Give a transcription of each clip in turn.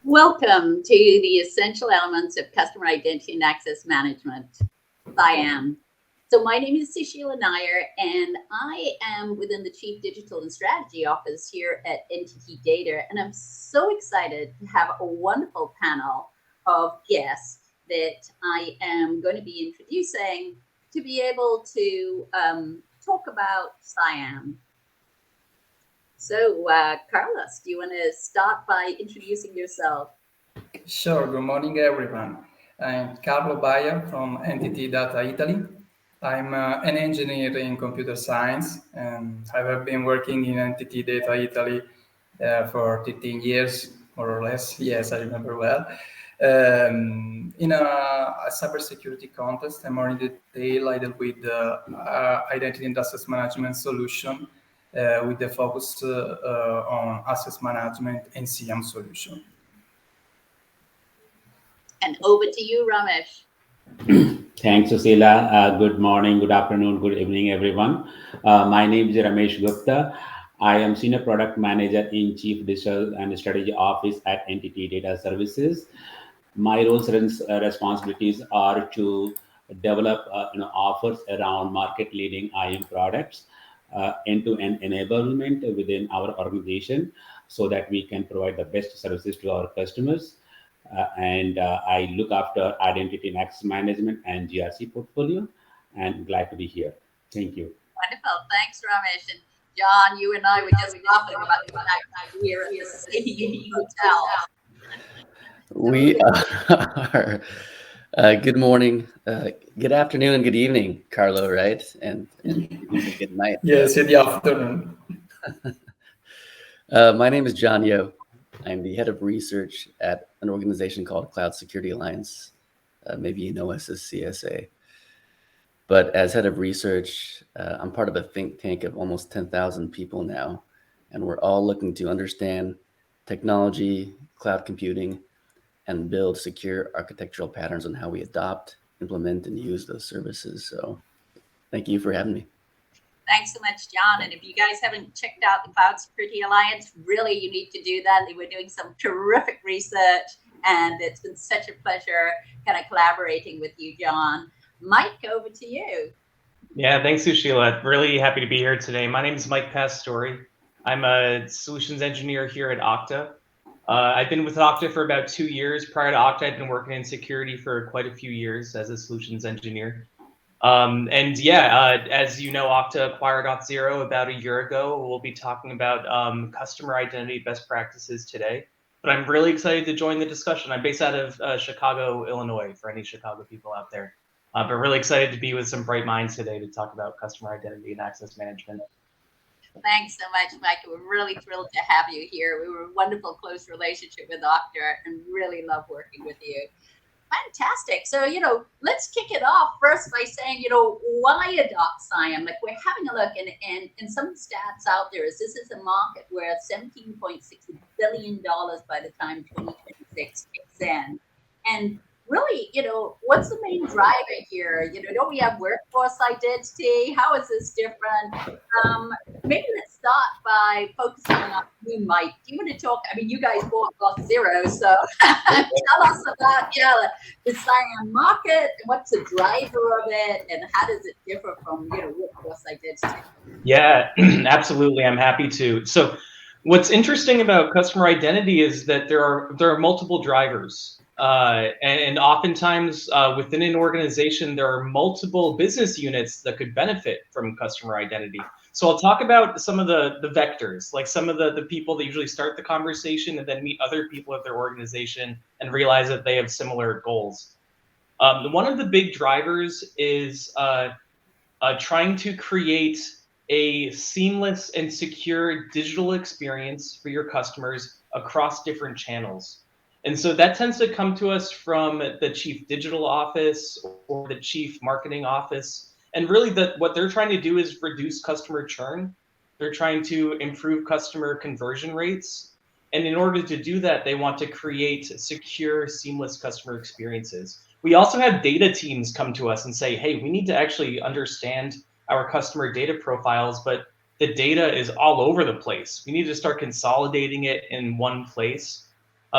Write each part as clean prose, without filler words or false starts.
Welcome to the essential elements of customer identity and access management, CIAM. So my name is Sushila Nair, and I am within the Chief Digital and Strategy Office here at NTT DATA, and I'm so excited to have a wonderful panel of guests that I am going to be introducing to be able to talk about CIAM. So, Carlos, do you want to start by introducing yourself? Sure. Good morning, everyone. I'm Carlo Baia from NTT DATA Italy. I'm an engineer in computer science, and I have been working in NTT DATA Italy for 15 years, more or less. Yes, I remember well. In a cybersecurity context, and more in detail, I dealt with identity and access management solution with the focus on access management and CIAM solution. And over to you, Ramesh. Thanks, Susila. Good morning, good afternoon, good evening, everyone. My name is Ramesh Gupta. I am Senior Product Manager in Chief Digital and Strategy Office at NTT Data Services. My roles and responsibilities are to develop offers around market-leading IAM products, end-to-end enablement within our organization so that we can provide the best services to our customers. And I look after identity and access management and GRC portfolio, and glad to be here. Thank you. Wonderful. Thanks, Ramesh. And John, you and I were just laughing about the fact that we're at the same hotel. We are. Good morning, good afternoon, and good evening, Carlo, right? And good night. Yes, in the afternoon. My name is John Yo. I'm the head of research at an organization called Cloud Security Alliance. Maybe you know us as CSA. But as head of research, I'm part of a think tank of almost 10,000 people now, and we're all looking to understand technology, cloud computing, and build secure architectural patterns on how we adopt, implement, and use those services. So thank you for having me. Thanks so much, John. And if you guys haven't checked out the Cloud Security Alliance, really you need to do that. They were doing some terrific research, and it's been such a pleasure kind of collaborating with you, John. Mike, over to you. Yeah, thanks, Sushila. Really happy to be here today. My name is Mike Pastore. I'm a solutions engineer here at Okta. I've been with Okta for about 2 years. Prior to Okta, I'd been working in security for quite a few years as a solutions engineer. As you know, Okta acquired Auth0 about a year ago. We'll be talking about customer identity best practices today. But I'm really excited to join the discussion. I'm based out of Chicago, Illinois, for any Chicago people out there. But really excited to be with some bright minds today to talk about customer identity and access management. Thanks so much, Mike. We're really thrilled to have you here. We were a wonderful, close relationship with Okta and really love working with you. Fantastic. So, let's kick it off first by saying, why adopt CIAM? Like, we're having a look, and some stats out there is this is a market where $17.6 billion by the time 2026 kicks in. And really, what's the main driver here? Don't we have workforce identity? How is this different? Maybe let's start by focusing on you, Mike. Do you want to talk? I mean, you guys bought Auth0, so tell us about the CIAM market and what's the driver of it, and how does it differ from workforce identity? Yeah, absolutely. I'm happy to. So, what's interesting about customer identity is that there are multiple drivers. And oftentimes within an organization, there are multiple business units that could benefit from customer identity. So I'll talk about some of the vectors, like some of the people that usually start the conversation and then meet other people at their organization and realize that they have similar goals. One of the big drivers is trying to create a seamless and secure digital experience for your customers across different channels. And so that tends to come to us from the chief digital office or the chief marketing office. And really what they're trying to do is reduce customer churn. They're trying to improve customer conversion rates. And in order to do that, they want to create secure, seamless customer experiences. We also have data teams come to us and say, hey, we need to actually understand our customer data profiles, but the data is all over the place. We need to start consolidating it in one place.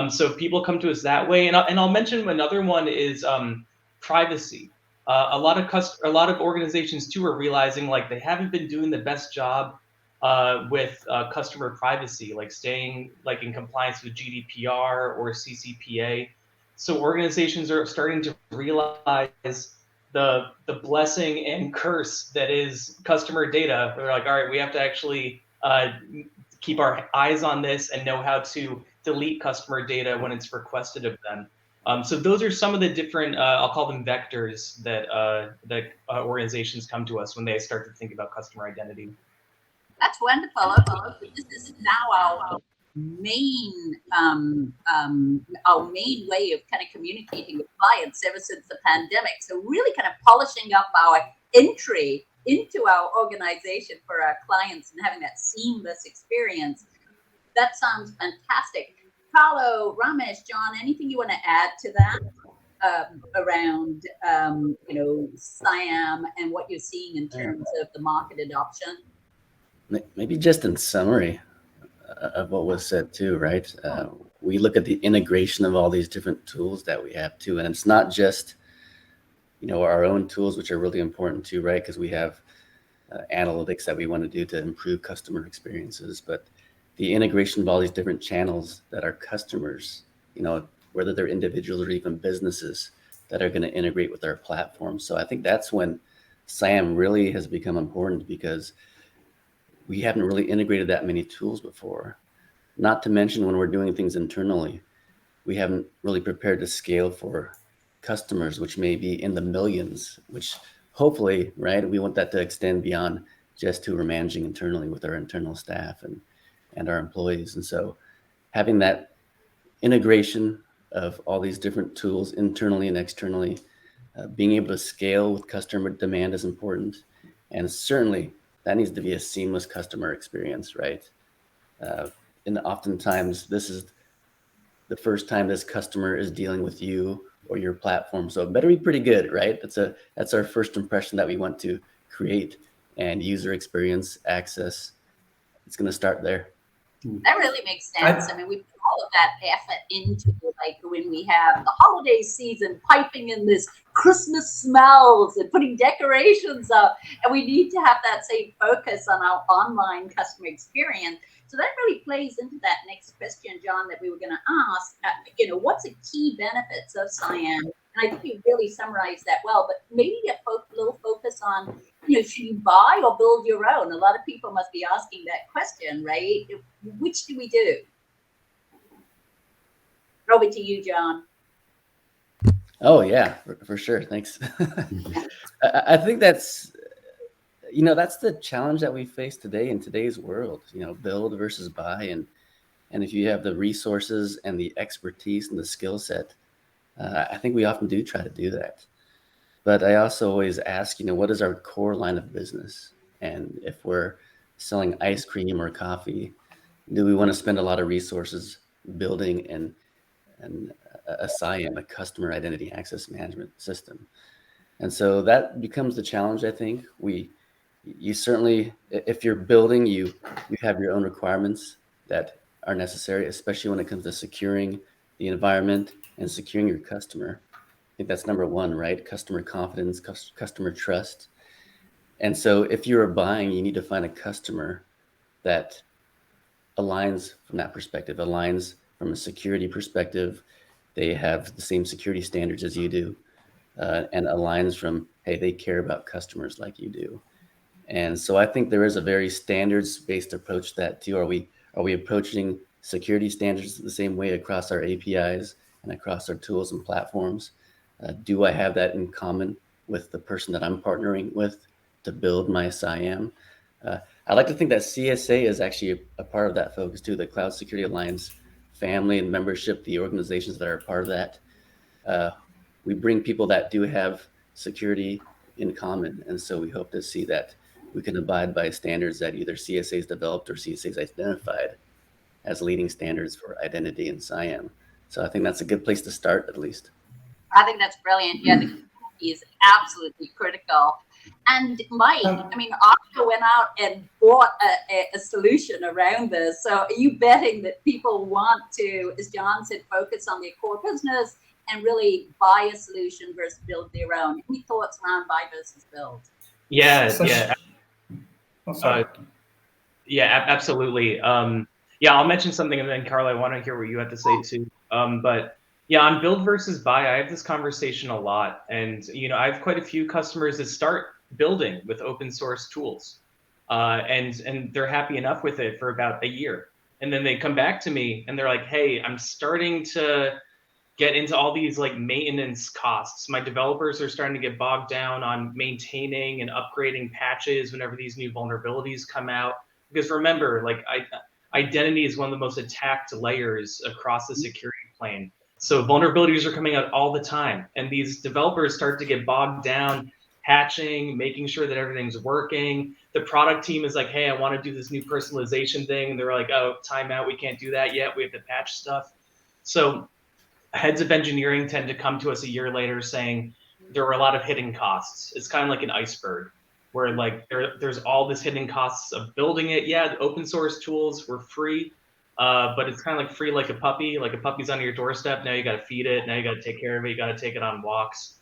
So people come to us that way, and I'll mention another one is privacy. A lot of organizations too are realizing like they haven't been doing the best job with customer privacy, like staying like in compliance with GDPR or CCPA. So organizations are starting to realize the blessing and curse that is customer data. They're like, all right, we have to actually keep our eyes on this and know how to delete customer data when it's requested of them. So those are some of the different, I'll call them vectors that organizations come to us when they start to think about customer identity. That's wonderful. Okay, this is now our main way of kind of communicating with clients ever since the pandemic. So really kind of polishing up our entry into our organization for our clients and having that seamless experience. That sounds fantastic. Carlo, Ramesh, John, anything you want to add to that around CIAM and what you're seeing in terms of the market adoption? Maybe just in summary of what was said too, right? We look at the integration of all these different tools that we have too, and it's not just our own tools, which are really important too, right? Because we have analytics that we want to do to improve customer experiences, but the integration of all these different channels that our customers, whether they're individuals or even businesses, that are going to integrate with our platform. So I think that's when CIAM really has become important, because we haven't really integrated that many tools before. Not to mention when we're doing things internally, we haven't really prepared to scale for customers, which may be in the millions, which hopefully, right, we want that to extend beyond just who we're managing internally with our internal staff and our employees. And so having that integration of all these different tools internally and externally, being able to scale with customer demand is important. And certainly that needs to be a seamless customer experience, right? And oftentimes this is the first time this customer is dealing with you or your platform. So it better be pretty good, right? That's our first impression that we want to create, and user experience, access. It's going to start there. That really makes sense. I mean, we put all of that effort into like when we have the holiday season, piping in this Christmas smells and putting decorations up, and we need to have that same focus on our online customer experience. So that really plays into that next question, John, that we were going to ask. What's the key benefits of CIAM? And I think you really summarized that well, but maybe a little focus on, should you buy or build your own? A lot of people must be asking that question, right? Which do we do? Over to you, John. Oh yeah, for sure. Thanks. I think that's the challenge that we face today in today's world, build versus buy. And if you have the resources and the expertise and the skill set, I think we often do try to do that. But I also always ask, what is our core line of business? And if we're selling ice cream or coffee, do we want to spend a lot of resources building and a CIAM, a customer identity access management system? And so that becomes the challenge, I think. You certainly, if you're building, you have your own requirements that are necessary, especially when it comes to securing the environment and securing your customer. I think that's number one, right? Customer confidence, customer trust. And so if you're buying, you need to find a customer that aligns from that perspective, aligns from a security perspective. They have the same security standards as you do, and aligns from, hey, they care about customers like you do. And so I think there is a very standards-based approach to that too. Are we approaching security standards the same way across our APIs and across our tools and platforms? Do I have that in common with the person that I'm partnering with to build my CIAM? I like to think that CSA is actually a part of that focus too, the Cloud Security Alliance family and membership, the organizations that are a part of that. We bring people that do have security in common. And so we hope to see that we can abide by standards that either CSA has developed or CSA has identified as leading standards for identity and CIAM. So I think that's a good place to start, at least. I think that's brilliant. Yeah, the community is absolutely critical. And Mike, I mean, Okta went out and bought a solution around this. So are you betting that people want to, as John said, focus on their core business and really buy a solution versus build their own? Any thoughts around buy versus build? Yeah. Oh, sorry. Yeah, absolutely. Yeah, I'll mention something, and then Carla, I want to hear what you have to say too. But yeah, on build versus buy, I have this conversation a lot, and I have quite a few customers that start building with open source tools, and they're happy enough with it for about a year, and then they come back to me and they're like, "Hey, I'm starting to get into all these like maintenance costs. My developers are starting to get bogged down on maintaining and upgrading patches whenever these new vulnerabilities come out." Because remember, like identity is one of the most attacked layers across the security plane. So vulnerabilities are coming out all the time, and these developers start to get bogged down patching, making sure that everything's working. The product team is like, "Hey, I want to do this new personalization thing," and they're like, "Oh, timeout, we can't do that yet. We have to patch stuff." So heads of engineering tend to come to us a year later saying there were a lot of hidden costs. It's kind of like an iceberg where like there's all this hidden costs of building it. Yeah, the open source tools were free, but it's kind of like free like a puppy. Like a puppy's on your doorstep. Now you got to feed it. Now you got to take care of it. You got to take it on walks.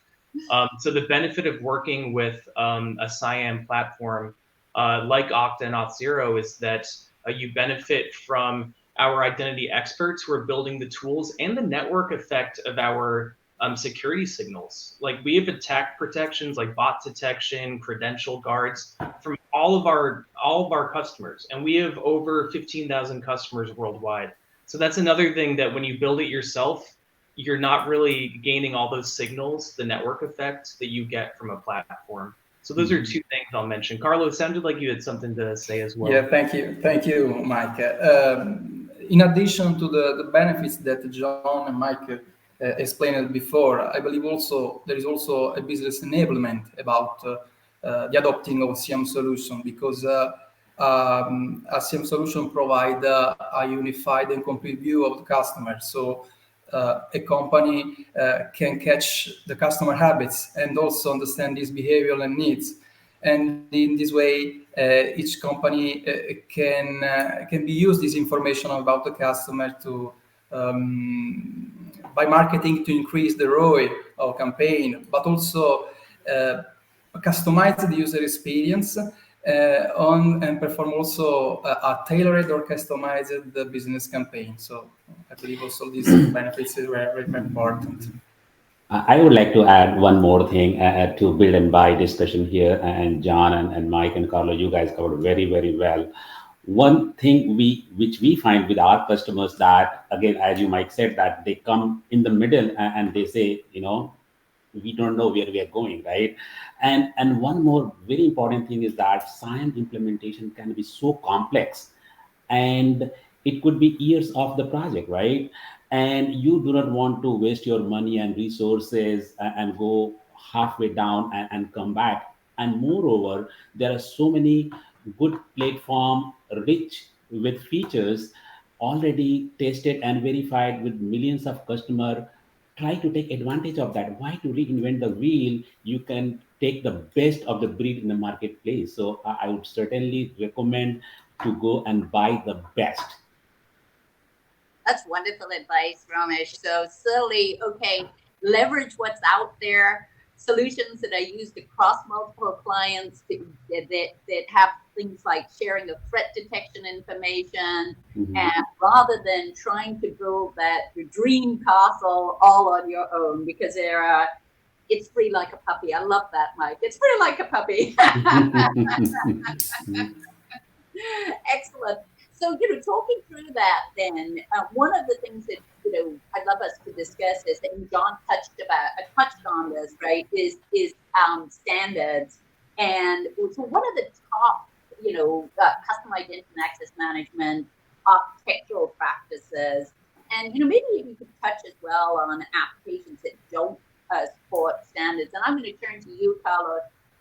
So the benefit of working with a CIAM platform like Okta and Auth0 is that you benefit from our identity experts who are building the tools and the network effect of our security signals. Like we have attack protections like bot detection, credential guards from all of our customers, and we have over 15,000 customers worldwide. So that's another thing that when you build it yourself, you're not really gaining all those signals, the network effect that you get from a platform. So those are two things I'll mention. Carlo, it sounded like you had something to say as well. Yeah, thank you, Mike. In addition to the benefits that John and Mike explained before, I believe also there is also a business enablement about the adopting of CIAM solution, because a CIAM solution provide a unified and complete view of the customer. So a company can catch the customer habits and also understand his behavioral and needs. And in this way, each company can be used this information about the customer to by marketing to increase the ROI of campaign, but also customize the user experience and perform also a tailored or customized business campaign. So I believe also these benefits are very, very important. I would like to add one more thing to build and buy discussion here. And John and Mike and Carlo, you guys covered very, very well. One thing which we find with our customers that, again, as you Mike said, that they come in the middle and they say, we don't know where we are going, right? And one more very important thing is that CIAM implementation can be so complex, and it could be years of the project, right? And you do not want to waste your money and resources and go halfway down and come back. And moreover, there are so many good platform rich with features already tested and verified with millions of customer. Try to take advantage of that. Why to reinvent the wheel? You can take the best of the breed in the marketplace. So I would certainly recommend to go and buy the best. That's wonderful advice, Ramesh. So certainly, okay, leverage what's out there, solutions that are used across multiple clients that have things like sharing of threat detection information, and rather than trying to build that dream castle all on your own, because it's free like a puppy. I love that, Mike. It's free like a puppy. Excellent. So, talking through that, then one of the things that I'd love us to discuss is, and John touched on this, right? Is standards, and so what are the top, custom identity and access management architectural practices, and maybe if you could touch as well on applications that don't support standards. And I'm going to turn to you, Carlo,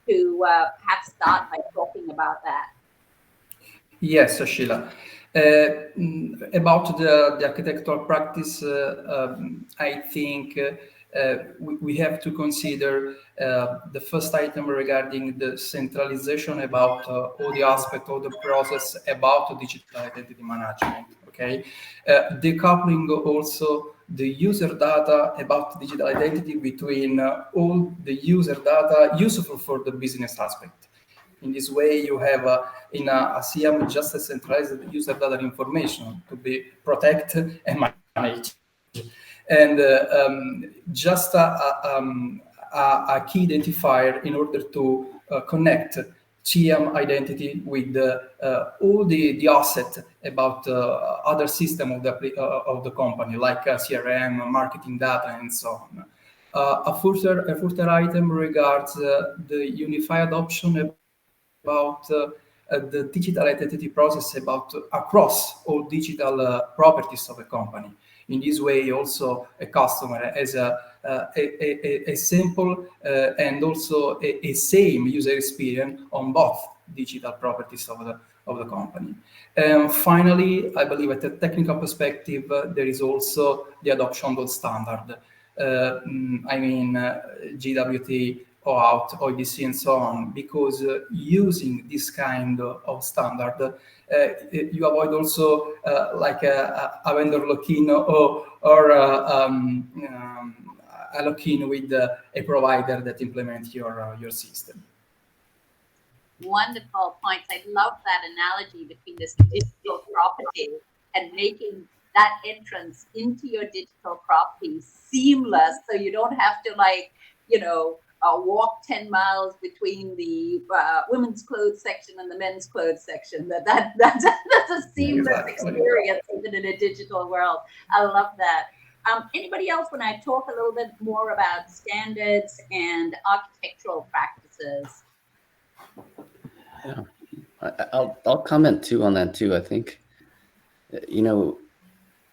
to perhaps start by talking about that. Yes, Sheila. About the architectural practice, I think we have to consider the first item regarding the centralization about all the aspect of the process about digital identity management. Okay, decoupling also the user data about digital identity between all the user data useful for the business aspect. In this way, you have in a CIAM just a centralized user data information to be protected and managed. And just a key identifier in order to connect CIAM identity with all the asset about other system of the company, like CRM, marketing data, and so on. A further item regards the unified option about the digital identity process about across all digital properties of a company. In this way, also a customer has a simple and also a same user experience on both digital properties of the company. And finally, I believe at a technical perspective, there is also the adoption of standard. GWT, OAuth, ODC, and so on, because using this kind of standard, you avoid also like a vendor lock-in or a lock-in with a provider that implements your system. Wonderful points. I love that analogy between this digital property and making that entrance into your digital property seamless, so you don't have to walk 10 miles between the women's clothes section and the men's clothes section. That's a seamless experience even in a digital world. I love that. Anybody else when I talk a little bit more about standards and architectural practices? Yeah, I'll comment too on that too. I think,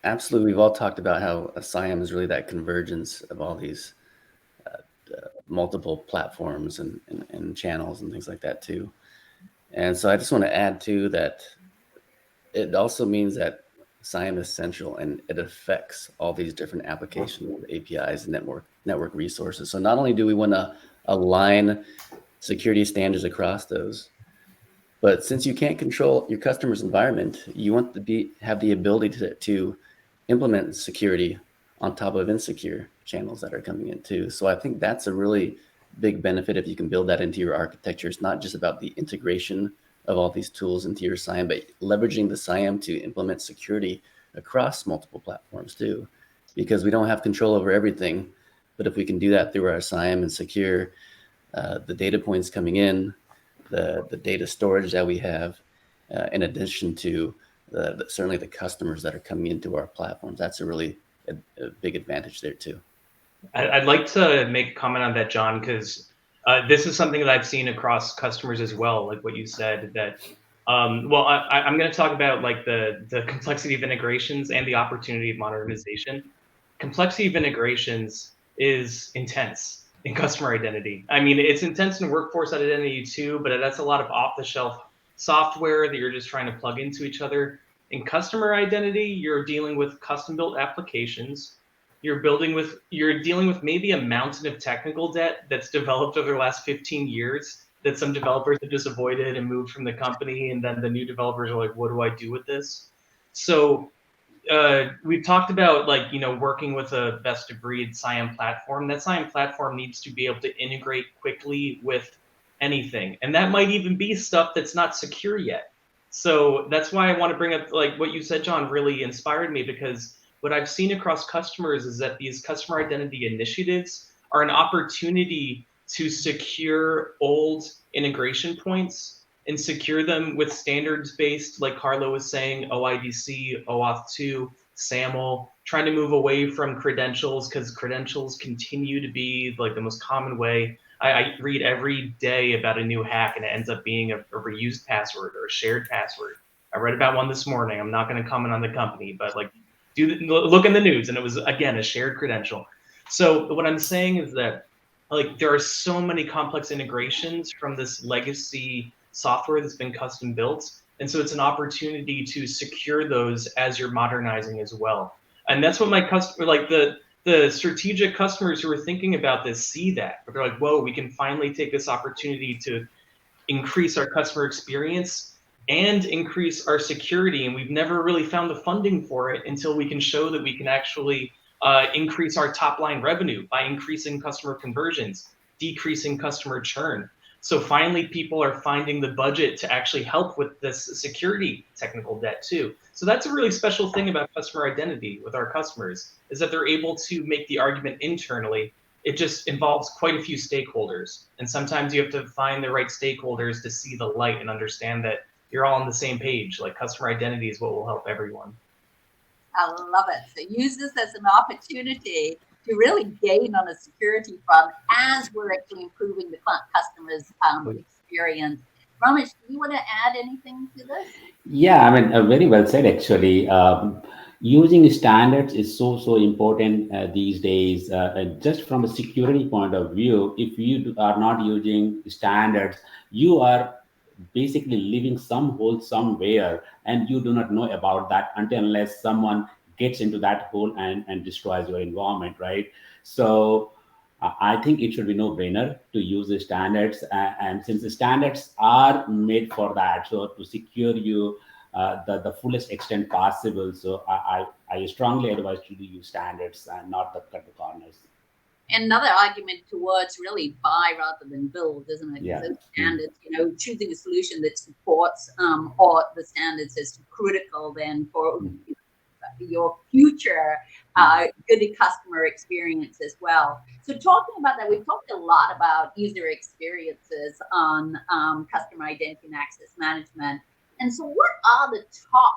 absolutely, we've all talked about how a CIAM is really that convergence of all these multiple platforms and channels and things like that too. And so I just want to add too that it also means that CIAM is central and it affects all these different applications, APIs, and network resources. So not only do we want to align security standards across those, but since you can't control your customer's environment, you want to have the ability to implement security on top of insecure channels that are coming in too. So I think that's a really big benefit if you can build that into your architecture. It's not just about the integration of all these tools into your CIAM, but leveraging the CIAM to implement security across multiple platforms too, because we don't have control over everything. But if we can do that through our CIAM and secure the data points coming in, the data storage that we have, in addition to certainly the customers that are coming into our platforms, that's a really a big advantage there too. I'd like to make a comment on that, John, because this is something that I've seen across customers as well, like what you said, that I'm going to talk about like the complexity of integrations and the opportunity of modernization. Complexity of integrations is intense in customer identity. I mean, it's intense in workforce identity too, but that's a lot of off-the-shelf software that you're just trying to plug into each other. In customer identity, you're dealing with custom-built applications. You're dealing with maybe a mountain of technical debt that's developed over the last 15 years that some developers have just avoided and moved from the company, and then the new developers are like, what do I do with this? So we've talked about working with a best of breed CIAM platform. That CIAM platform needs to be able to integrate quickly with anything, and that might even be stuff that's not secure yet. So that's why I want to bring up like what you said, John, really inspired me, because what I've seen across customers is that these customer identity initiatives are an opportunity to secure old integration points and secure them with standards-based, like Carlo was saying, OIDC, OAuth 2, SAML, trying to move away from credentials, because credentials continue to be like the most common way. I read every day about a new hack and it ends up being a reused password or a shared password. I read about one this morning. I'm not going to comment on the company, but like look in the news, and it was, again, a shared credential. So what I'm saying is that like there are so many complex integrations from this legacy software that's been custom built. And so it's an opportunity to secure those as you're modernizing as well. And that's what my customer, like the the strategic customers who are thinking about this see that, but they're like, whoa, we can finally take this opportunity to increase our customer experience and increase our security. And we've never really found the funding for it until we can show that we can actually increase our top line revenue by increasing customer conversions, decreasing customer churn. So finally, people are finding the budget to actually help with this security technical debt too. So that's a really special thing about customer identity with our customers, is that they're able to make the argument internally. It just involves quite a few stakeholders. And sometimes you have to find the right stakeholders to see the light and understand that you're all on the same page. Like customer identity is what will help everyone. I love it. So use this as an opportunity to really gain on a security front as we're actually improving the customer's experience. Ramesh, do you want to add anything to this? Yeah, I mean, very well said, actually. Using standards is so important these days. And just from a security point of view, if you are not using standards, you are basically leaving some hole somewhere, and you do not know about that until unless someone gets into that hole and destroys your environment, right? So I think it should be no brainer to use the standards, and since the standards are made for that, so to secure you the fullest extent possible. So I strongly advise you to use standards and not the cut the corners. Another argument towards really buy rather than build, isn't it? Yeah. Because standards, choosing a solution that supports or the standards is critical then for your future good customer experience as well. So talking about that, we've talked a lot about user experiences on customer identity and access management. And so what are the top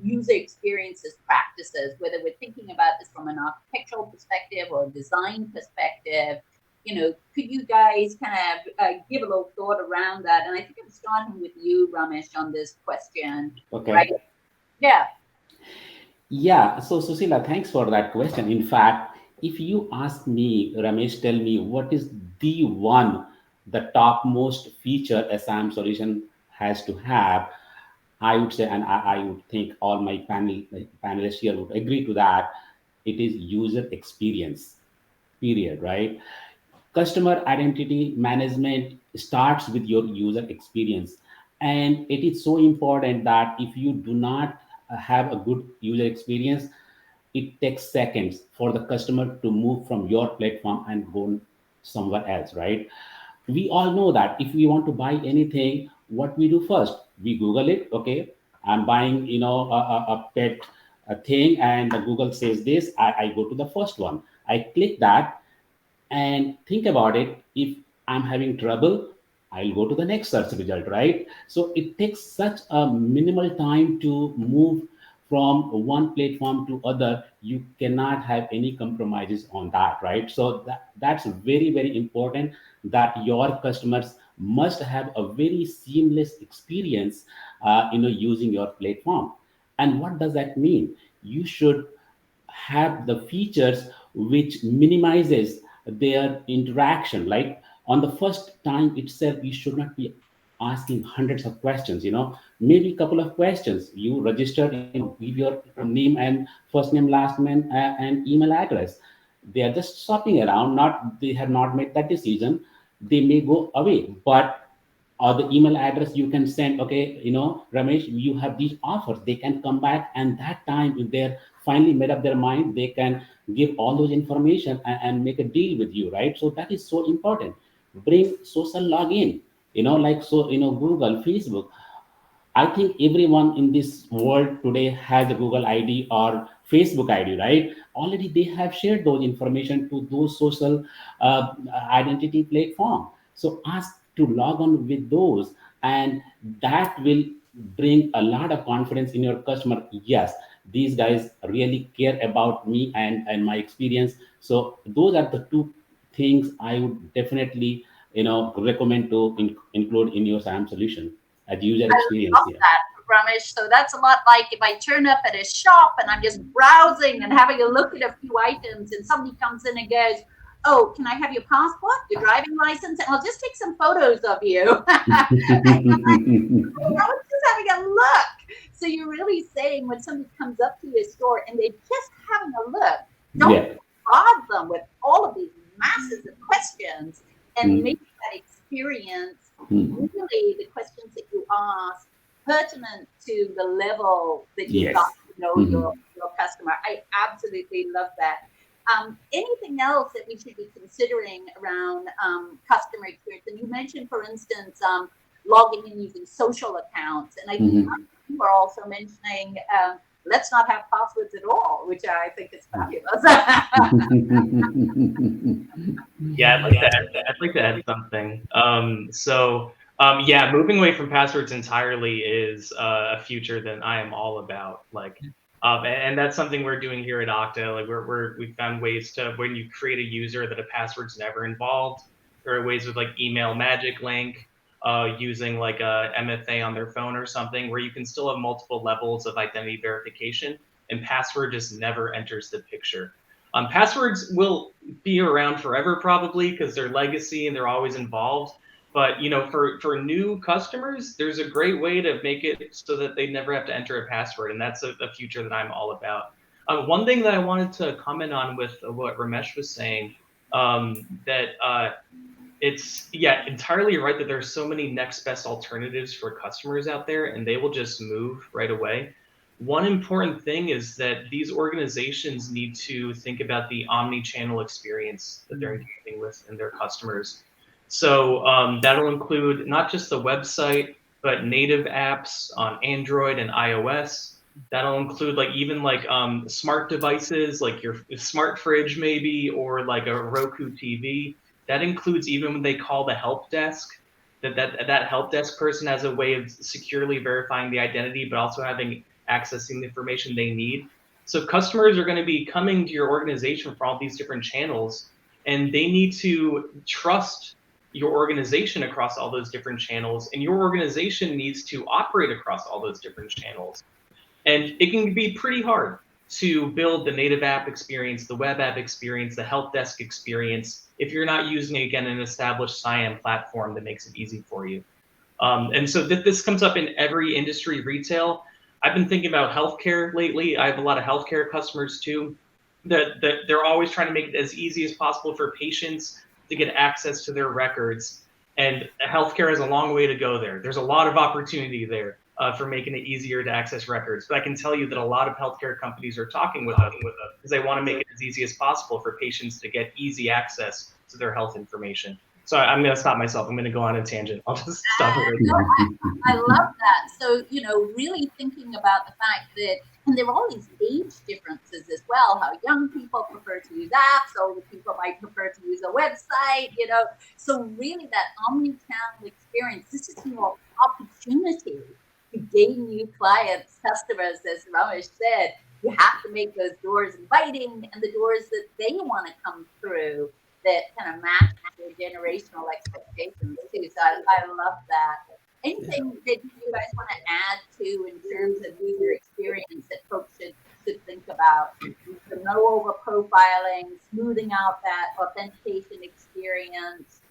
user experiences practices, whether we're thinking about this from an architectural perspective or a design perspective? Could you guys kind of give a little thought around that? And I think I'm starting with you, Ramesh, on this question. Okay. Right? Yeah. Yeah, so Susila, thanks for that question. In fact, if you ask me, Ramesh, tell me what is the topmost feature a SIAM solution has to have, I would say, and I would think all my panelists here would agree to that, it is user experience, period, right? Customer identity management starts with your user experience. And it is so important that if you do not have a good user experience, it takes seconds for the customer to move from your platform and go somewhere else, right? We all know that if we want to buy anything, what we do first, we Google it. Okay, I'm buying, a pet thing, and Google says this. I go to the first one. I click that, and think about it. If I'm having trouble, I'll go to the next search result, right? So it takes such a minimal time to move from one platform to other. You cannot have any compromises on that, right? So that's very important, that your customers must have a very seamless experience using your platform. And what does that mean? You should have the features which minimizes their interaction. Like on the first time itself, you should not be asking hundreds of questions. Maybe a couple of questions. You registered, give your name and first name, last name, and email address. They are just shopping around. They have not made that decision. They may go away, but or the email address you can send, okay, Ramesh, you have these offers. They can come back, and that time, if they're finally made up their mind, they can give all those information and make a deal with you, right? So that is so important. Bring social login, Google, Facebook. I think everyone in this world today has a Google ID or Facebook ID, right? Already they have shared those information to those social identity platform. So ask to log on with those, and that will bring a lot of confidence in your customer. Yes, these guys really care about me and my experience. So those are the two things I would definitely recommend to include in your SAM solution as user experience I love here. that, Ramesh. So that's a lot like if I turn up at a shop and I'm just browsing and having a look at a few items, and somebody comes in and goes, "Oh, can I have your passport, your driving license? And I'll just take some photos of you." I was just having a look. So you're really saying when somebody comes up to your store and they're just having a look, Don't bombard them with all of these masses of questions, and make that experience really the questions that you ask pertinent to the level that you've got to know your customer. I absolutely love that. Anything else that we should be considering around customer experience? And you mentioned, for instance, logging in using social accounts, and I think you were also mentioning let's not have passwords at all, which I think is fabulous. Yeah, I'd like to add something. Moving away from passwords entirely is a future that I am all about. And that's something we're doing here at Okta. Like we found ways to, when you create a user, that a password's never involved. There are ways with like email magic link, using like a MFA on their phone or something, where you can still have multiple levels of identity verification, and password just never enters the picture. Passwords will be around forever probably because they're legacy and they're always involved. But for new customers, there's a great way to make it so that they never have to enter a password, and that's a future that I'm all about. One thing that I wanted to comment on with what Ramesh was saying, it's entirely right that there's so many next best alternatives for customers out there, and they will just move right away. One important thing is that these organizations need to think about the omni-channel experience that they're engaging with in their customers. So that'll include not just the website, but native apps on Android and iOS. That'll include smart devices, like your smart fridge maybe, or like a Roku TV. That includes even when they call the help desk, that help desk person has a way of securely verifying the identity, but also accessing the information they need. So customers are going to be coming to your organization for all these different channels, and they need to trust your organization across all those different channels, and your organization needs to operate across all those different channels. And it can be pretty hard to build the native app experience, the web app experience, the help desk experience, if you're not using, again, an established CIAM platform that makes it easy for you. And so this comes up in every industry, retail. I've been thinking about healthcare lately. I have a lot of healthcare customers too, that they're always trying to make it as easy as possible for patients to get access to their records. And healthcare has a long way to go there. There's a lot of opportunity there for making it easier to access records. But I can tell you that a lot of healthcare companies are talking with us because they want to make it as easy as possible for patients to get easy access to their health information. So I'm going to stop myself. I'm going to go on a tangent. I'll just stop it right there. I love that. So, really thinking about the fact that, and there are all these age differences as well, how young people prefer to use apps, older people might prefer to use a website, So really that omni-channel experience, this is your opportunity to gain new clients, customers, as Ramesh said. You have to make those doors inviting and the doors that they want to come through that kind of match their generational expectations too. So I love that. Anything that you guys want to add to in terms of user experience that folks should think about? So no over profiling, smoothing out that authentication experience,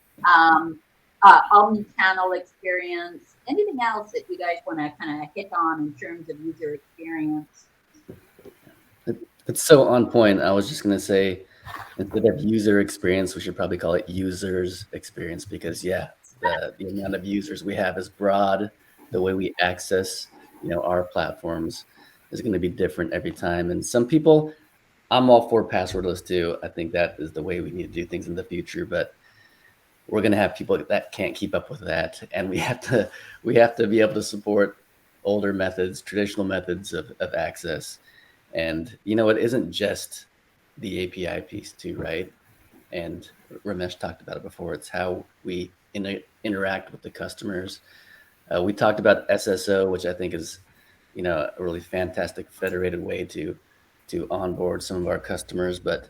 omni-channel experience. Anything else that you guys want to kind of hit on in terms of user experience? It's so on point. I was just going to say, instead of user experience, we should probably call it users experience, because the amount of users we have is broad. The way we access, our platforms is going to be different every time. And some people, I'm all for passwordless too. I think that is the way we need to do things in the future, but we're going to have people that can't keep up with that. And we have to be able to support older methods, traditional methods of access. And, it isn't just the API piece too, right? And Ramesh talked about it before. It's how we interact with the customers. We talked about SSO, which I think is, a really fantastic federated way to onboard some of our customers. But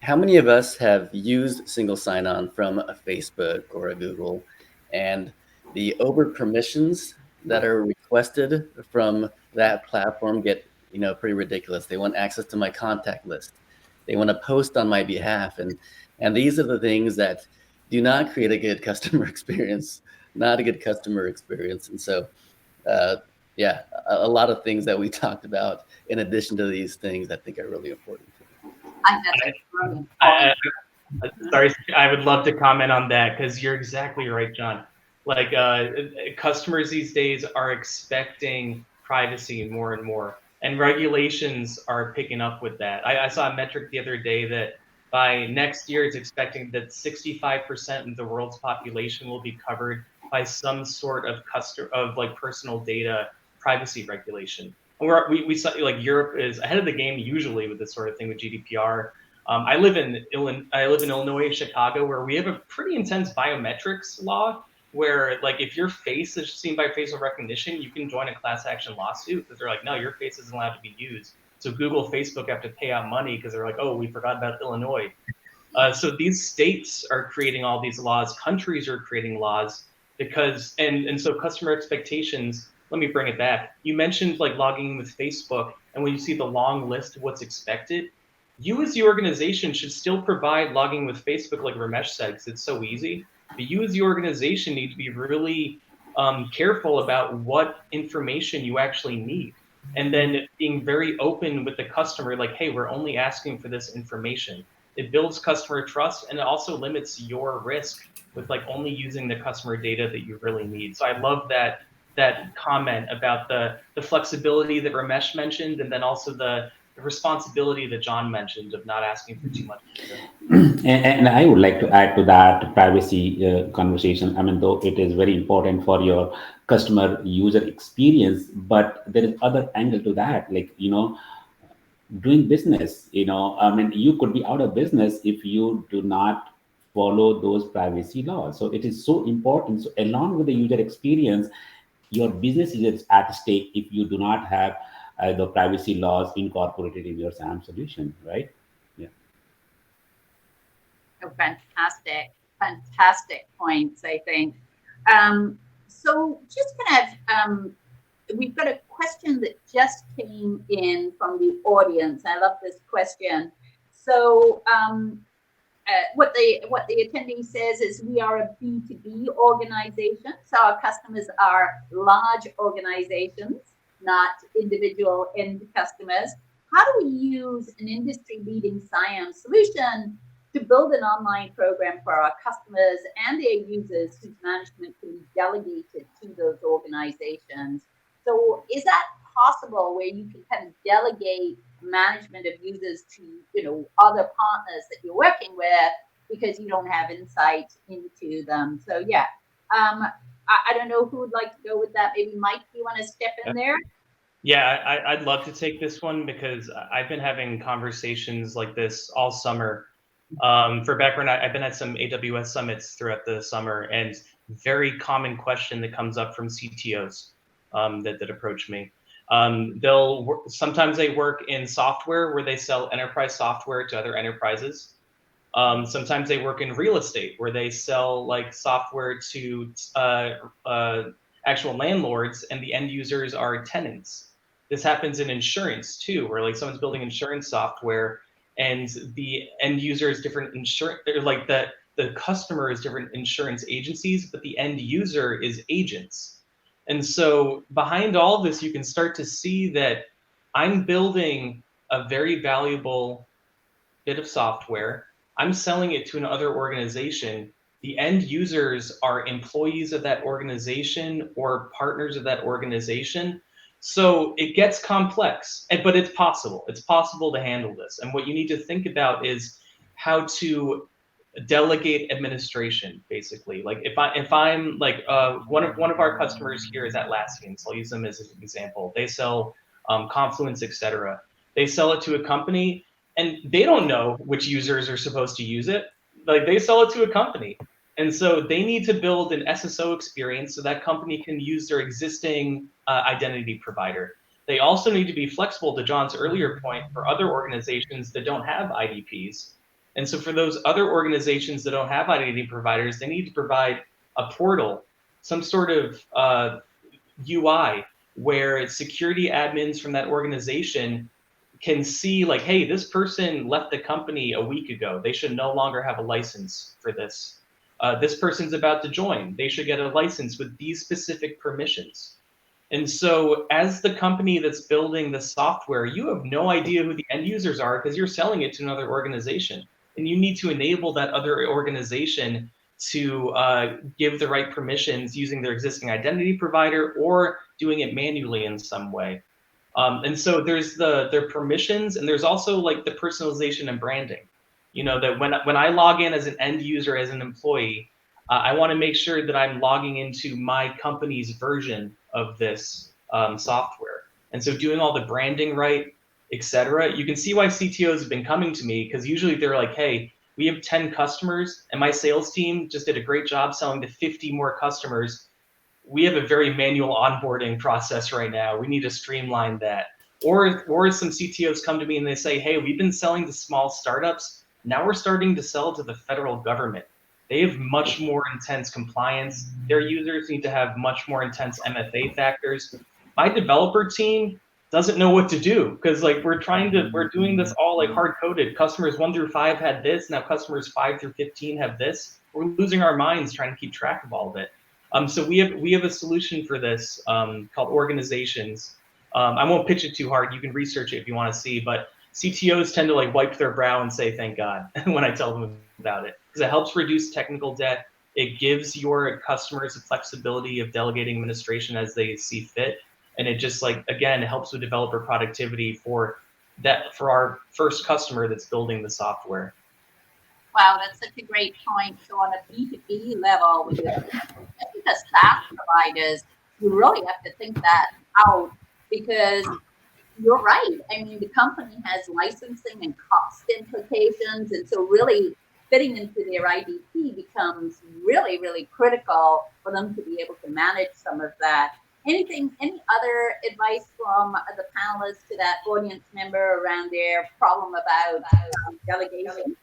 how many of us have used single sign-on from a Facebook or a Google, and the over permissions that are requested from that platform get, pretty ridiculous. They want access to my contact list. They want to post on my behalf. And these are the things that do not create a good customer experience, not a good customer experience. And so, a lot of things that we talked about in addition to these things I think are really important. I think that's a brilliant I, point. sorry, I would love to comment on that because you're exactly right, John. Like customers these days are expecting privacy more and more, and regulations are picking up with that. I saw a metric the other day that by next year, it's expecting that 65% of the world's population will be covered by some sort of like personal data privacy regulation. And we saw like Europe is ahead of the game usually with this sort of thing with GDPR. I live in Illinois, Chicago, where we have a pretty intense biometrics law. Where like if your face is seen by facial recognition, you can join a class action lawsuit because they're like, no, your face isn't allowed to be used. So Google, Facebook have to pay out money because they're like, oh, we forgot about Illinois. So these states are creating all these laws. Countries are creating laws because and so customer expectations. Let me bring it back. You mentioned like logging in with Facebook, and when you see the long list of what's expected, you as the organization should still provide logging with Facebook, like Ramesh said, because it's so easy. But you as the organization need to be really careful about what information you actually need. And then being very open with the customer, like, hey, we're only asking for this information. It builds customer trust, and it also limits your risk with like only using the customer data that you really need. So I love that comment about the flexibility that Ramesh mentioned, and then also the responsibility that John mentioned of not asking for too much data. And I would like to add to that privacy conversation. I mean, though it is very important for your customer user experience, but there is other angle to that. Like, doing business, I mean, you could be out of business if you do not follow those privacy laws. So it is so important. So along with the user experience, your business is at stake if you do not have the privacy laws incorporated in your SAM solution, right? Yeah. Oh, fantastic points, I think. So just kind of, we've got a question that just came in from the audience. I love this question. So what the attendee says is we are a B2B organization. So our customers are large organizations, not individual end customers. How do we use an industry-leading CIAM solution to build an online program for our customers and their users whose management can be delegated to those organizations? So is that possible where you can kind of delegate management of users to, other partners that you're working with because you don't have insight into them? So yeah, I don't know who would like to go with that. Maybe Mike, you want to step in there? Yeah, I'd love to take this one because I've been having conversations like this all summer. For background, I've been at some AWS summits throughout the summer, and very common question that comes up from CTOs that approach me. Sometimes they work in software where they sell enterprise software to other enterprises. Sometimes they work in real estate where they sell like software to actual landlords, and the end users are tenants. This happens in insurance too, where like someone's building insurance software and the end user is different insurance, like the customer is different insurance agencies, but the end user is agents. And so behind all this, you can start to see that I'm building a very valuable bit of software. I'm selling it to another organization. The end users are employees of that organization or partners of that organization. So it gets complex, but it's possible. It's possible to handle this. And what you need to think about is how to delegate administration, basically. Like if I'm like one of our customers here is Atlassian, so I'll use them as an example. They sell Confluence, etc. They sell it to a company, and they don't know which users are supposed to use it. Like they sell it to a company. And so they need to build an SSO experience so that company can use their existing identity provider. They also need to be flexible, to John's earlier point, for other organizations that don't have IDPs. And so for those other organizations that don't have identity providers, they need to provide a portal, some sort of UI where security admins from that organization can see like, hey, this person left the company a week ago. They should no longer have a license for this. This person's about to join. They should get a license with these specific permissions. And so as the company that's building the software, you have no idea who the end users are because you're selling it to another organization. And you need to enable that other organization to give the right permissions using their existing identity provider or doing it manually in some way. And so there's their permissions, and there's also like the personalization and branding. You know, that when I log in as an end user, as an employee, I want to make sure that I'm logging into my company's version of this software. And so doing all the branding right, etc. You can see why CTOs have been coming to me, because usually they're like, hey, we have 10 customers and my sales team just did a great job selling to 50 more customers. We have a very manual onboarding process right now. We need to streamline that. Or some CTOs come to me and they say, hey, we've been selling to small startups. Now we're starting to sell to the federal government. They have much more intense compliance. Their users need to have much more intense MFA factors. My developer team doesn't know what to do, because like we're doing this all like hard coded. Customers 1 through 5 had this. Now customers 5 through 15 have this. We're losing our minds trying to keep track of all of it. So we have a solution for this called organizations. I won't pitch it too hard. You can research it if you want to see, but CTOs tend to like wipe their brow and say, thank God, when I tell them about it, because it helps reduce technical debt. It gives your customers the flexibility of delegating administration as they see fit. And it just like, again, it helps with developer productivity for our first customer that's building the software. Wow, that's such a great point. So on a B2B level, with the SaaS providers, you really have to think that out, because you're right. I mean, the company has licensing and cost implications. And so really fitting into their IDP becomes really, really critical for them to be able to manage some of that. Any other advice from the panelists to that audience member around their problem about delegation?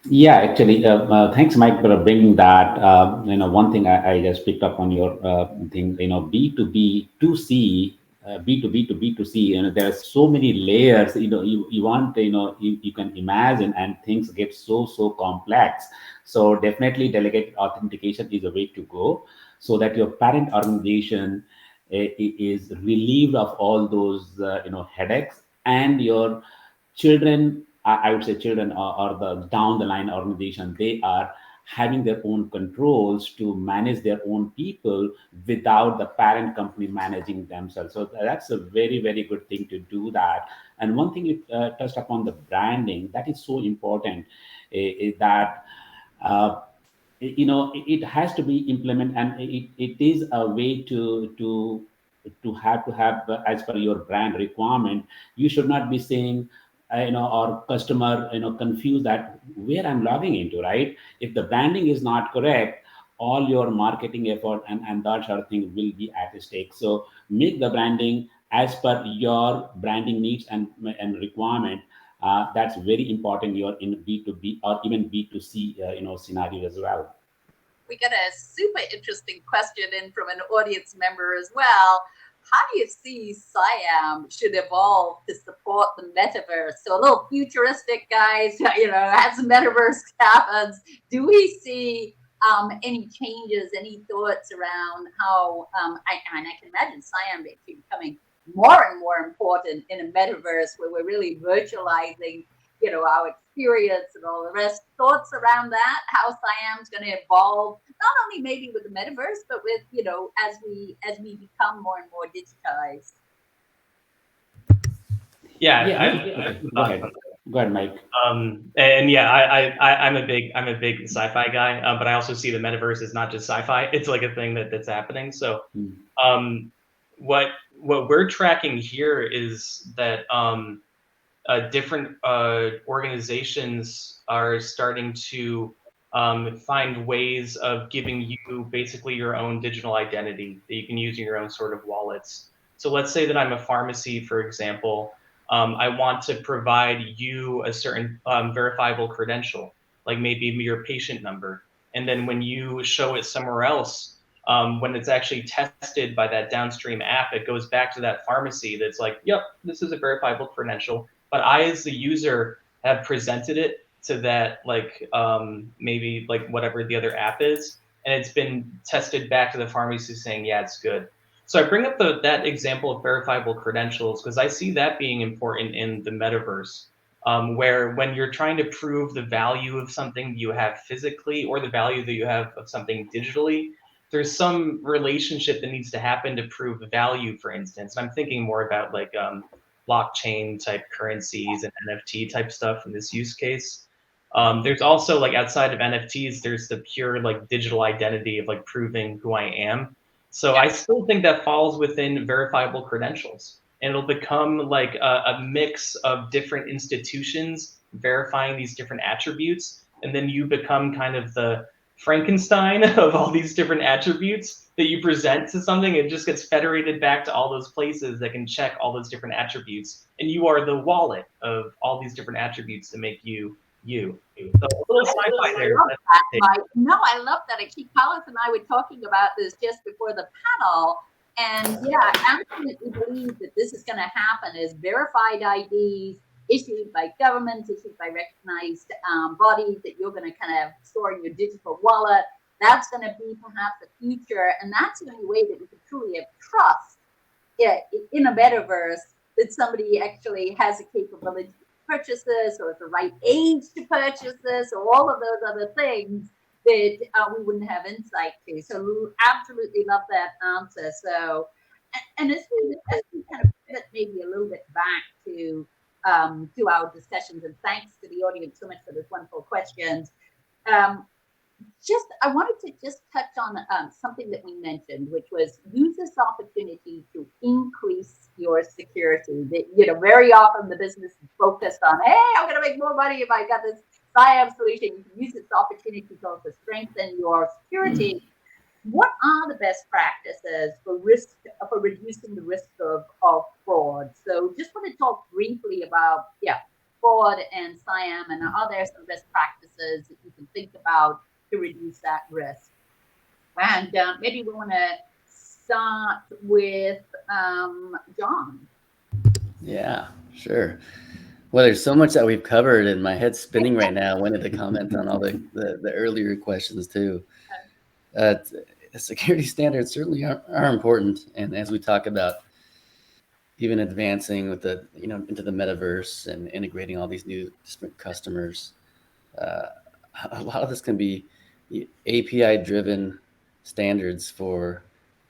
Yeah, actually, thanks, Mike, for bringing that. One thing I just picked up on your thing. B2B to C, B2B to B2C. There are so many layers. You want, you can imagine, and things get so complex. So definitely, delegate authentication is a way to go, so that your parent organization is relieved of all those headaches, and your children, I would say children, or the down the line organization, they are having their own controls to manage their own people without the parent company managing themselves. So that's a very, very good thing to do that. And one thing you touched upon, the branding, that is so important, is that it has to be implemented, and it is a way to have as per your brand requirement. You should not be saying or customer confused that where I'm logging into, right? If the branding is not correct, all your marketing effort and that sort of thing will be at stake. So make the branding as per your branding needs and requirement. That's very important. You're in B2B or even B2C scenario as well. We got a super interesting question in from an audience member as well. How do you see CIAM should evolve to support the metaverse? So a little futuristic, guys, as the metaverse happens, do we see any changes, any thoughts around how, I can imagine CIAM becoming more and more important in a metaverse where we're really virtualizing our experience and all the rest. Thoughts around that, how CIAM's going to evolve, not only maybe with the metaverse, but with, as we become more and more digitized. Go ahead, Mike. And yeah, I'm a big sci-fi guy, but I also see the metaverse as not just sci-fi. It's like a thing that's happening. So what we're tracking here is that different organizations are starting to find ways of giving you basically your own digital identity that you can use in your own sort of wallets. So let's say that I'm a pharmacy, for example. I want to provide you a certain verifiable credential, like maybe your patient number. And then when you show it somewhere else, when it's actually tested by that downstream app, it goes back to that pharmacy that's like, yep, this is a verifiable credential. But I, as the user, have presented it to that, like maybe like whatever the other app is. and it's been tested back to the pharmacy saying, yeah, it's good. So I bring up that example of verifiable credentials because I see that being important in the metaverse, where when you're trying to prove the value of something you have physically or the value that you have of something digitally, there's some relationship that needs to happen to prove value, for instance. I'm thinking more about like blockchain type currencies and NFT type stuff in this use case. There's also like outside of NFTs, there's the pure like digital identity of like proving who I am. So I still think that falls within verifiable credentials, and it'll become like a mix of different institutions verifying these different attributes, and then you become kind of the Frankenstein of all these different attributes that you present to something. It just gets federated back to all those places that can check all those different attributes, and you are the wallet of all these different attributes to make you you. So a little sci-fi there. No, I love that. Actually, Carlos and I were talking about this just before the panel, and yeah, I absolutely believe that this is going to happen as verified IDs issued by governments, issued by recognized bodies that you're going to kind of store in your digital wallet. That's going to be perhaps the future, and that's the only way that we can truly have trust in a metaverse that somebody actually has the capability to purchase this, or at the right age to purchase this, or all of those other things that we wouldn't have insight to. So absolutely love that answer. So, and as we kind of pivot maybe a little bit back to our discussions, and thanks to the audience so much for those wonderful questions. I wanted to just touch on something that we mentioned, which was use this opportunity to increase your security. That, very often the business is focused on, hey, I'm going to make more money if I got this CIAM solution. You can use this opportunity to also strengthen your security. What are the best practices for reducing the risk of fraud? So just want to talk briefly about fraud and CIAM, and are there some best practices that you can think about to reduce that risk? And maybe we want to start with John. Yeah, sure. Well, there's so much that we've covered, and my head's spinning right now. I wanted to comment on all the earlier questions too. Security standards certainly are important, and as we talk about even advancing with the into the metaverse and integrating all these new different customers, a lot of this can be API-driven standards for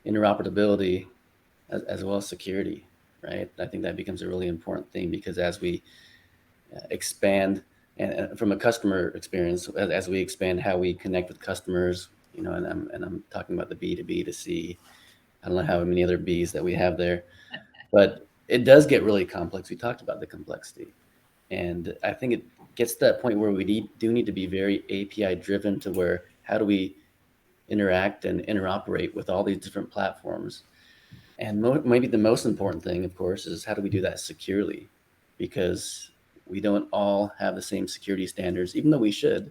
interoperability as well as security, right? I think that becomes a really important thing, because as we expand and from a customer experience, as we expand how we connect with customers, and I'm talking about the B2B to C. I don't know how many other B's that we have there, but it does get really complex. We talked about the complexity, and I think it gets to that point where we do need to be very API driven, to where how do we interact and interoperate with all these different platforms. And maybe the most important thing, of course, is how do we do that securely, because we don't all have the same security standards, even though we should.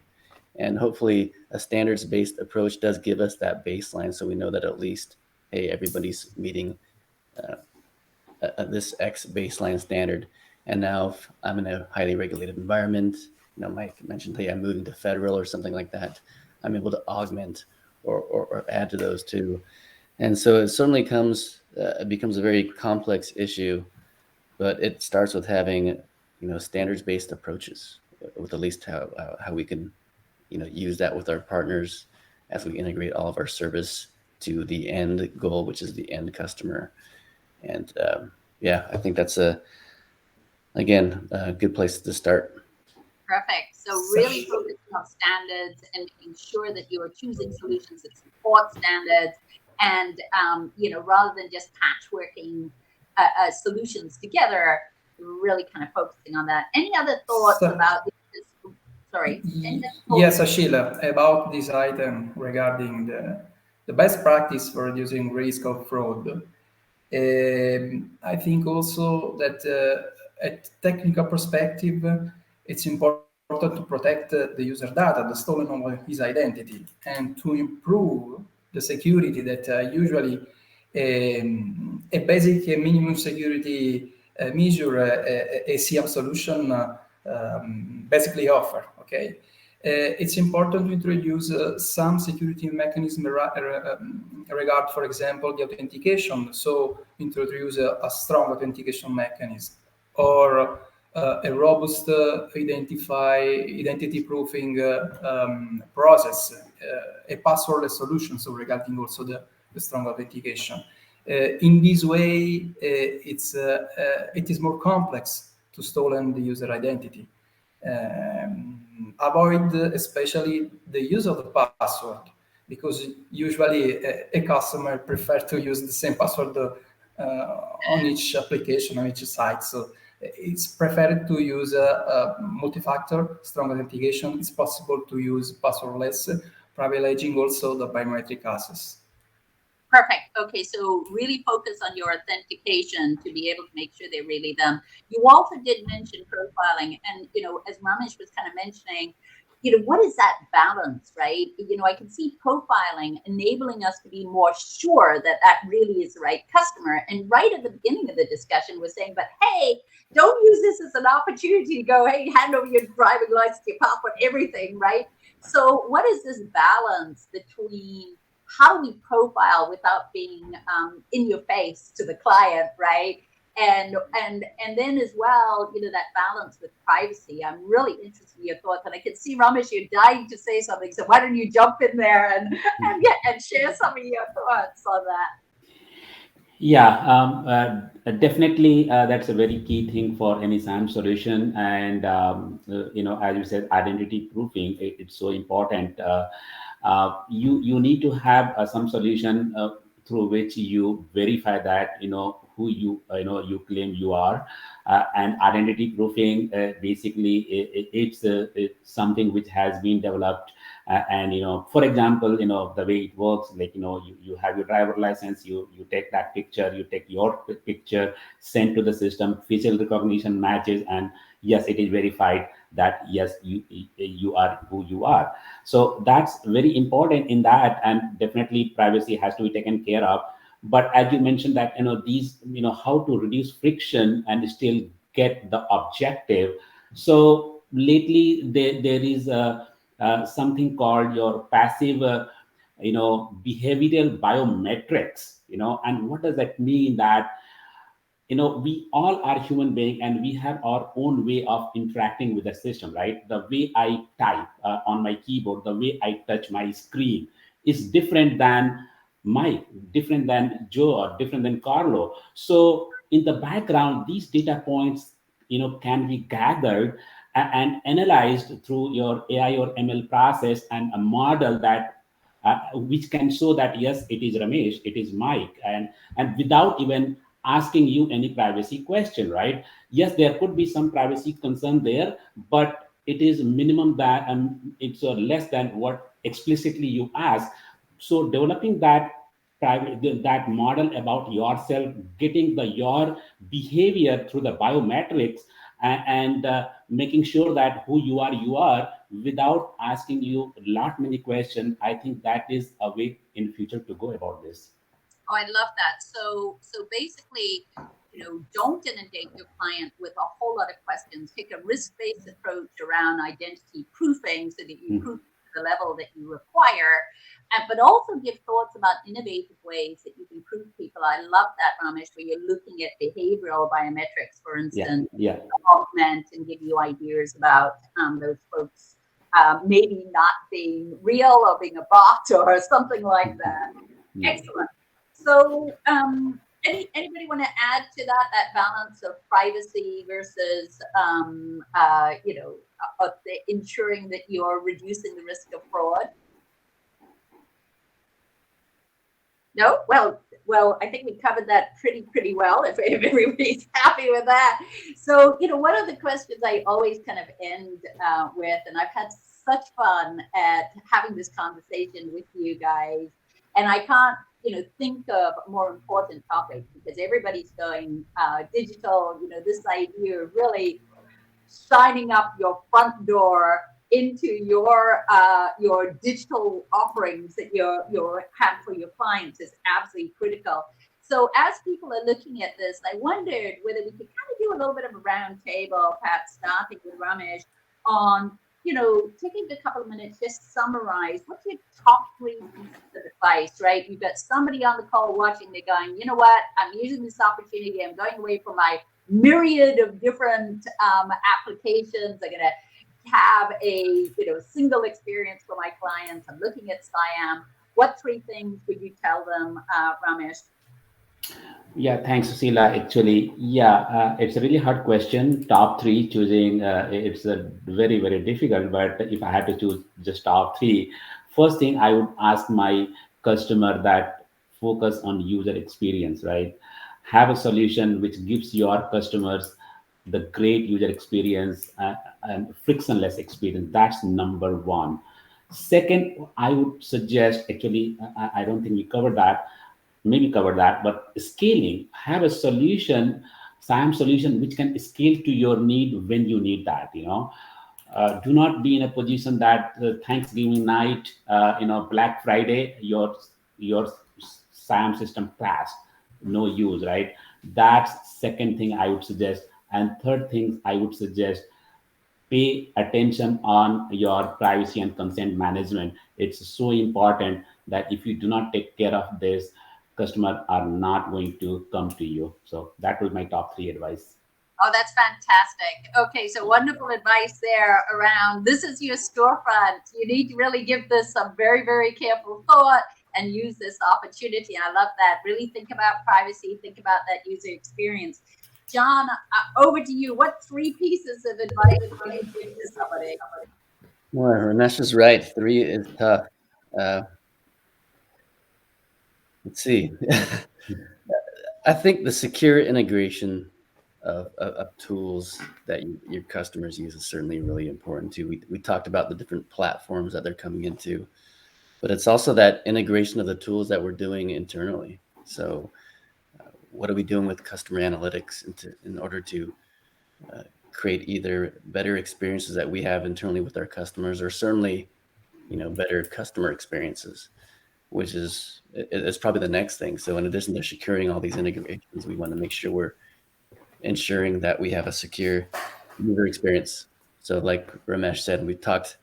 And hopefully a standards-based approach does give us that baseline, so we know that at least, hey, everybody's meeting this X baseline standard. And now if I'm in a highly regulated environment, Mike mentioned, hey, I'm moving to federal or something like that, I'm able to augment or add to those too. And so it certainly it becomes a very complex issue, but it starts with having, standards-based approaches, with at least how we can, use that with our partners as we integrate all of our service to the end goal, which is the end customer. And I think that's a good place to start. Perfect. So really focusing on standards and making sure that you are choosing solutions that support standards, and rather than just patchworking solutions together, really kind of focusing on that. Any other thoughts about this? Sorry. Yes, Ashila, about this item regarding the best practice for reducing risk of fraud. I think also that at technical perspective, it's important to protect the user data, the stolen of his identity, and to improve the security that usually a basic minimum security measure, a CIAM solution basically offer. Okay, It's important to introduce some security mechanism regard, for example, the authentication. So introduce a strong authentication mechanism or a robust identity proofing process, a passwordless solution. So regarding also the strong authentication. In this way, it is more complex to stolen the user identity. Avoid especially the use of the password, because usually a customer prefer to use the same password on each application, on each site. So it's preferred to use a multi-factor strong authentication. It's possible to use passwordless, privileging also the biometric access. Perfect. Okay, so really focus on your authentication to be able to make sure they're really them. You also did mention profiling, and as Ramesh was kind of mentioning, what is that balance, right? I can see profiling enabling us to be more sure that that really is the right customer. And right at the beginning of the discussion was saying, but hey, don't use this as an opportunity to go, hey, hand over your driving license, your passport, everything, right? So what is this balance between how do we profile without being in your face to the client, right? And then as well, that balance with privacy. I'm really interested in your thoughts, and I can see Ramesh, you're dying to say something. So why don't you jump in there and share some of your thoughts on that? Yeah, definitely. That's a very key thing for any SAM solution. And, as you said, identity proofing, it's so important. You need to have some solution through which you verify that, who you claim you are. And identity proofing, basically, it's something which has been developed. And for example, the way it works, like you have your driver license, you take that picture, you take your picture, send to the system, facial recognition matches, and yes, it is verified that yes, you are who you are. So that's very important in that, and definitely privacy has to be taken care of. But as you mentioned that these how to reduce friction and still get the objective. So lately there is something called your passive behavioral biometrics, and what does that mean? That we all are human being and we have our own way of interacting with the system, right? The way I type on my keyboard, the way I touch my screen is different than Mike, different than Joe, or different than Carlo. So in the background, these data points can be gathered and analyzed through your AI or ML process, and a model that which can show that yes, it is Ramesh, it is Mike, and without even asking you any privacy question, right? Yes, there could be some privacy concern there, but it is minimum that, and it's less than what explicitly you ask. So developing that that model about yourself, getting your behavior through the biometrics, and making sure that who you are without asking you a lot many questions. I think that is a way in future to go about this. Oh, I love that. So basically, don't inundate your client with a whole lot of questions. Take a risk-based approach around identity proofing so that you proof to the level that you require, but also give thoughts about innovative ways that you can proof people. I love that, Ramesh, where you're looking at behavioral biometrics, for instance, yeah. augment and give you ideas about those folks maybe not being real or being a bot or something like that. Excellent. So, anybody want to add to that balance of privacy versus, ensuring that you're reducing the risk of fraud? No? Well, I think we covered that pretty well. If everybody's happy with that. So, one of the questions I always kind of end with, and I've had such fun at having this conversation with you guys, and I can't think of a more important topic because everybody's going digital. This idea of really signing up your front door into your digital offerings that you have for your clients is absolutely critical. So as people are looking at this, I wondered whether we could kind of do a little bit of a round table, perhaps starting with Ramesh, on taking a couple of minutes, just summarize what's your top 3 pieces of advice, right? You've got somebody on the call watching, they're going, you know what, I'm using this opportunity, I'm going away from my myriad of different applications. I'm going to have a single experience for my clients. I'm looking at CIAM. What 3 things would you tell them, Ramesh? Yeah, thanks, Susila. Actually, it's a really hard question. Top 3 choosing, it's a very, very difficult. But if I had to choose just top 3, first thing I would ask my customer that focus on user experience, right? Have a solution which gives your customers the great user experience and frictionless experience. That's number 1. Second, I would suggest, actually, I don't think we covered that, maybe cover that, but scaling, have a solution, SAM solution, which can scale to your need when you need that, do not be in a position that Thanksgiving night, Black Friday, your SAM system crashed, no use, right? That's second thing I would suggest. And third thing I would suggest, pay attention on your privacy and consent management. It's so important that if you do not take care of this, customers are not going to come to you. So that was my top 3 advice. Oh, that's fantastic. Okay, so wonderful advice there around this is your storefront. You need to really give this some very, very careful thought and use this opportunity. And I love that. Really think about privacy, think about that user experience. John, over to you. What 3 pieces of advice would you give to somebody? Well, Ramesh is right. 3 is tough. Let's see. I think the secure integration of tools that your customers use is certainly really important too. We talked about the different platforms that they're coming into, but it's also that integration of the tools that we're doing internally. So what are we doing with customer analytics in order to create either better experiences that we have internally with our customers, or certainly, better customer experiences, which is probably the next thing. So in addition to securing all these integrations, we want to make sure we're ensuring that we have a secure user experience. So like Ramesh said, we've talked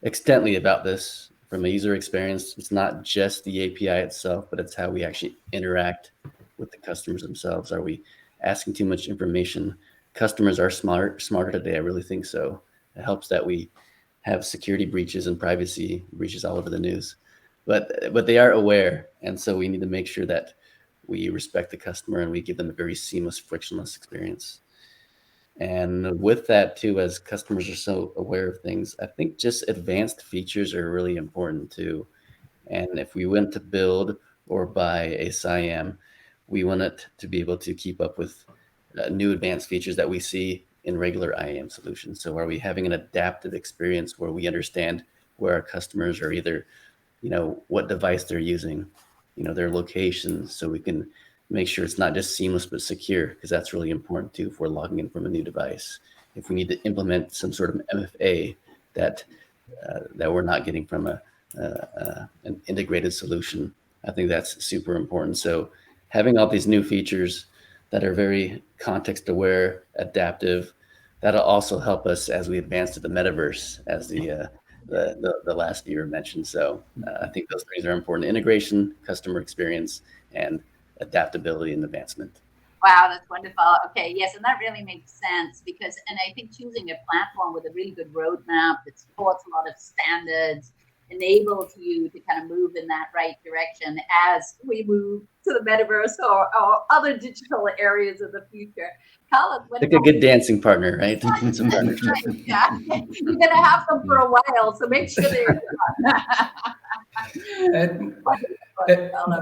extensively about this from a user experience. It's not just the API itself, but it's how we actually interact with the customers themselves. Are we asking too much information? Customers are smarter today. I really think so. It helps that we have security breaches and privacy breaches all over the news, but they are aware. And so we need to make sure that we respect the customer and we give them a very seamless, frictionless experience. And with that too, as customers are so aware of things, I think just advanced features are really important too. And if we went to build or buy a CIAM, we want it to be able to keep up with new advanced features that we see in regular IAM solutions. So are we having an adaptive experience where we understand where our customers are either, what device they're using, their location, so we can make sure it's not just seamless but secure, because that's really important too if we're logging in from a new device. If we need to implement some sort of MFA that we're not getting from an integrated solution, I think that's super important. So having all these new features that are very context aware, adaptive, that'll also help us as we advance to the metaverse, as the last speaker mentioned. So I think those things are important: integration, customer experience, and adaptability and advancement. Wow, that's wonderful. Okay, yes, and that really makes sense because, and I think choosing a platform with a really good roadmap that supports a lot of standards enables you to kind of move in that right direction as we move to the metaverse or other digital areas of the future. Colin, like a good dancing partner, right? Yeah, you're gonna have them for a while, so make sure they're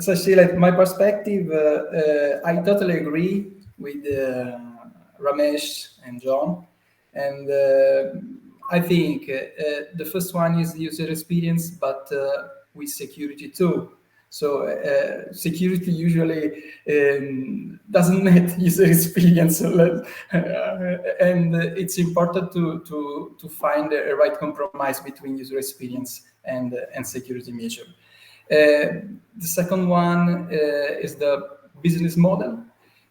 So Sheila, my perspective, I totally agree with Ramesh and John, and I think the first one is user experience, but with security too. So security usually doesn't net user experience, and it's important to find a right compromise between user experience and security measure. The second one is the business model.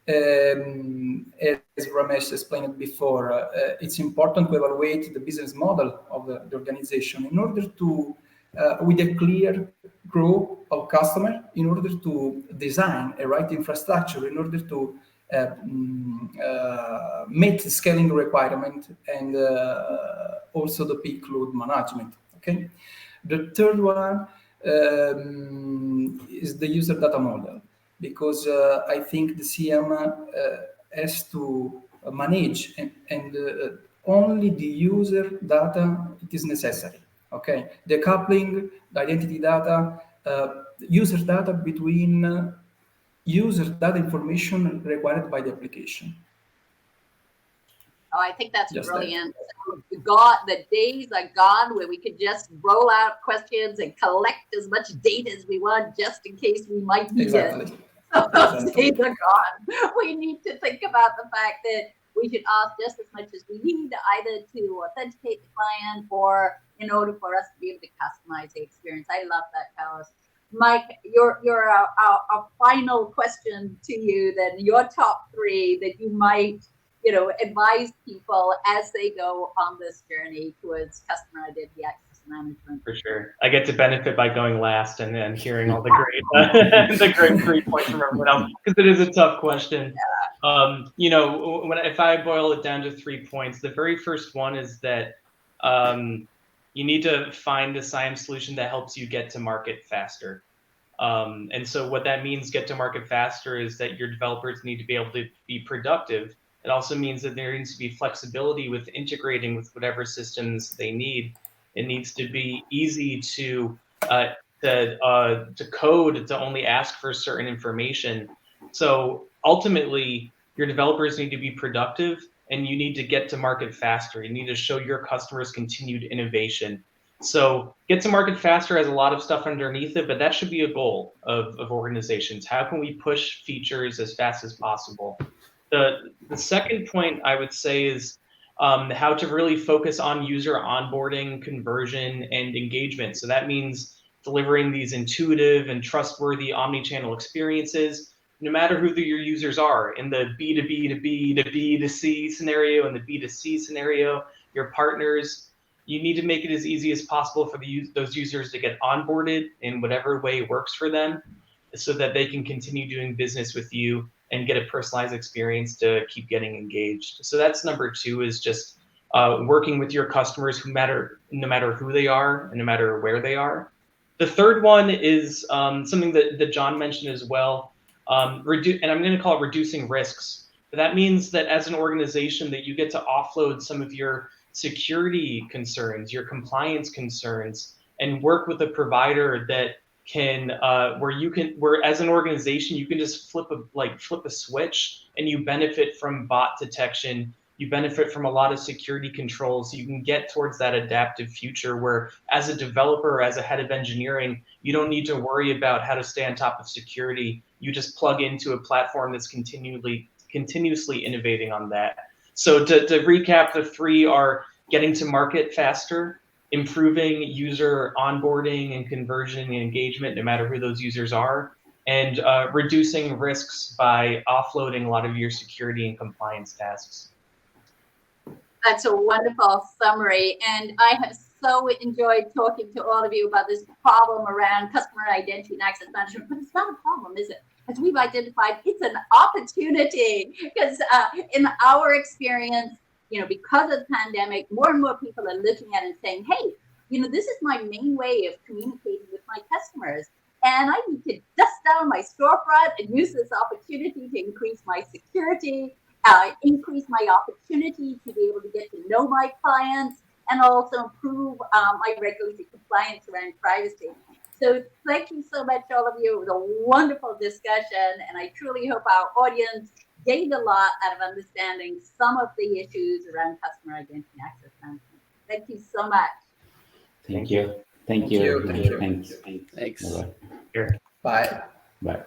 As Ramesh explained before, it's important to evaluate the business model of the organization in order to, with a clear growth of customer, in order to design a right infrastructure, in order to meet the scaling requirement and also the peak load management. Okay. The third one is the user data model, because I think the CIAM has to manage and only the user data it is necessary. Okay, the coupling, the identity data, user data between user data information required by the application. Oh, I think that's Just brilliant. So the days are gone where we could just roll out questions and collect as much data as we want just in case we might need Exactly. it. So those Exactly. days are gone. We need to think about the fact that we should ask just as much as we need, either to authenticate the client or in order for us to be able to customize the experience. I love that, Carlos. Mike, your final question to you, then your top three that you might advise people as they go on this journey towards customer identity access management. For sure. I get to benefit by going last and then hearing all the great, the great 3 points from everyone else, because it is a tough question. If I boil it down to 3 points, the very first one is that you need to find a CIAM solution that helps you get to market faster. And so what that means, get to market faster, is that your developers need to be able to be productive. It also means that there needs to be flexibility with integrating with whatever systems they need. It needs to be easy to code, to only ask for certain information. So ultimately, your developers need to be productive, and you need to get to market faster. You need to show your customers continued innovation. So get to market faster has a lot of stuff underneath it, but that should be a goal of organizations. How can we push features as fast as possible? The second point I would say is how to really focus on user onboarding, conversion, and engagement. So that means delivering these intuitive and trustworthy omni-channel experiences, no matter who your users are. In the B2B to B to B to C scenario, in the B2C scenario, your partners, you need to make it as easy as possible for those users to get onboarded in whatever way works for them, so that they can continue doing business with you and get a personalized experience to keep getting engaged. So that's number two, is just working with your customers no matter who they are and no matter where they are. The third one is something that John mentioned as well, and I'm going to call it reducing risks. That means that as an organization that you get to offload some of your security concerns, your compliance concerns, and work with a provider that can where as an organization you can just flip a switch and you benefit from bot detection, you benefit from a lot of security controls. You can get towards that adaptive future where as a developer or as a head of engineering, you don't need to worry about how to stay on top of security. You just plug into a platform that's continuously innovating on that. So to recap, the three are getting to market faster, improving user onboarding and conversion and engagement, no matter who those users are, and reducing risks by offloading a lot of your security and compliance tasks. That's a wonderful summary. And I have so enjoyed talking to all of you about this problem around customer identity and access management, but it's not a problem, is it? As we've identified, it's an opportunity, because in our experience, because of the pandemic, more and more people are looking at it and saying, hey, this is my main way of communicating with my customers. And I need to dust down my storefront and use this opportunity to increase my security, increase my opportunity to be able to get to know my clients, and also improve my regulatory compliance around privacy. So thank you so much, all of you. It was a wonderful discussion, and I truly hope our audience gained a lot out of understanding some of the issues around customer identity and access management. Thank you so much. Thank you. Thank you. Thank you. Thanks. Thanks. Bye. Bye. Bye.